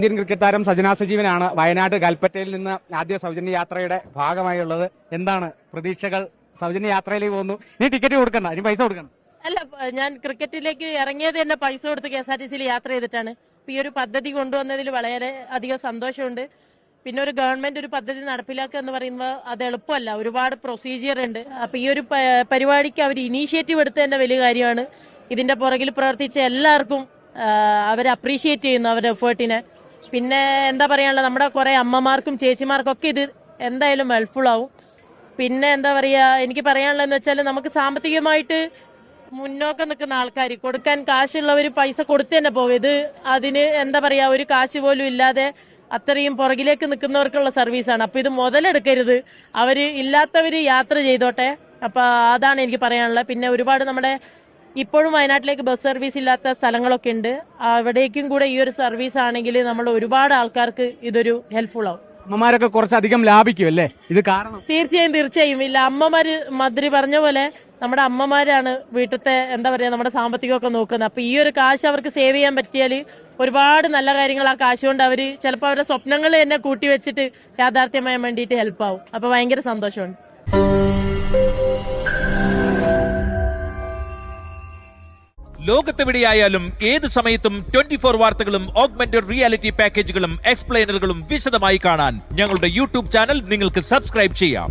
Indian cricket താരം സജന സജീവനാണ് വയനാട് കൽപ്പറ്റയിൽ നിന്ന് ആദ്യ സൗജന്യ യാത്രയുടെ ഭാഗമായുള്ളത്. എന്താണ് പ്രതീക്ഷകൾ? സൗജന്യ യാത്രയിലേക്ക് പോകുന്നു, നീ ടിക്കറ്റ് കൊടുക്കണ്ട, നീ പൈസ കൊടുക്കണം. അല്ല, ഞാൻ ക്രിക്കറ്റിലേക്ക് ഇറങ്ങിയത് തന്നെ പൈസ കൊടുത്ത് KSRTC യാത്ര ചെയ്തിട്ടാണ്. ഈ ഒരു പദ്ധതി കൊണ്ടുവന്നതിൽ വളരെ അധികം സന്തോഷമുണ്ട്. പിന്നെ ഒരു ഗവൺമെന്റ് ഒരു പദ്ധതി നടപ്പിലാക്കുക എന്ന് പറയുമ്പോൾ അത് എളുപ്പമല്ല, ഒരുപാട് പ്രൊസീജിയർ ഉണ്ട്. അപ്പൊ ഈ ഒരു പരിപാടിക്ക് അവർ ഇനീഷ്യേറ്റീവ് എടുത്ത തന്നെ വലിയ കാര്യമാണ്. ഇതിന്റെ പുറകിൽ പ്രവർത്തിച്ച എല്ലാവർക്കും അവരെ അപ്രീഷിയേറ്റ് ചെയ്യുന്നു, അവരുടെ എഫേർട്ടിനെ. പിന്നെ എന്താ പറയാനുള്ള, നമ്മുടെ കുറെ അമ്മമാർക്കും ചേച്ചിമാർക്കും ഒക്കെ ഇത് എന്തായാലും ഹെൽപ്ഫുൾ ആവും. പിന്നെ എന്താ പറയാ, എനിക്ക് പറയാനുള്ളതെന്ന് വെച്ചാൽ നമുക്ക് സാമ്പത്തികമായിട്ട് മുന്നോക്കം നിൽക്കുന്ന ആൾക്കാർ, കൊടുക്കാൻ കാശുള്ളവർ പൈസ കൊടുത്തു തന്നെ പോകും. ഇത് അതിന് എന്താ പറയാ, ഒരു കാശ് പോലും ഇല്ലാതെ അത്രയും പുറകിലേക്ക് നിൽക്കുന്നവർക്കുള്ള സർവീസാണ്. അപ്പൊ ഇത് മുതലെടുക്കരുത്, അവര് ഇല്ലാത്തവര് യാത്ര ചെയ്തോട്ടെ. അപ്പൊ അതാണ് എനിക്ക് പറയാനുള്ളത്. പിന്നെ ഒരുപാട് നമ്മുടെ ഇപ്പോഴും വയനാട്ടിലേക്ക് ബസ് സർവീസ് ഇല്ലാത്ത സ്ഥലങ്ങളൊക്കെ ഉണ്ട്. അവിടേക്കും കൂടെ ഈ ഒരു സർവീസ് ആണെങ്കിൽ നമ്മൾ ഒരുപാട് ആൾക്കാർക്ക് ഇതൊരു ഹെൽപ്ഫുൾ ആവും. അമ്മമാരൊക്കെ കുറച്ചധികം ലാഭിക്കും അല്ലേ ഇത് കാരണം? തീർച്ചയായും. ഇല്ല, അമ്മമാര് മന്ത്രി പറഞ്ഞ പോലെ നമ്മുടെ അമ്മമാരാണ് വീട്ടിലത്തെ എന്താ പറയാ നമ്മുടെ സാമ്പത്തികമൊക്കെ നോക്കുന്നത്. അപ്പൊ ഈ ഒരു കാശ് അവർക്ക് സേവ് ചെയ്യാൻ പറ്റിയാൽ ഒരുപാട് നല്ല കാര്യങ്ങൾ ആ കാശ് കൊണ്ട് അവര് ചിലപ്പോൾ അവരുടെ സ്വപ്നങ്ങൾ തന്നെ കൂട്ടി വെച്ചിട്ട് യാഥാർത്ഥ്യമാകാൻ വേണ്ടിയിട്ട് ഹെൽപ്പ് ആവും. അപ്പൊ ഭയങ്കര സന്തോഷമുണ്ട്. ലോകത്തെവിടെയായാലും ഏത് സമയത്തും 24 വാർത്തകളും ഓഗ്മെന്റഡ് റിയാലിറ്റി പാക്കേജുകളും എക്സ്പ്ലെയിനറുകളും വിശദമായി കാണാൻ ഞങ്ങളുടെ യൂട്യൂബ് ചാനൽ നിങ്ങൾക്ക് സബ്സ്ക്രൈബ് ചെയ്യാം.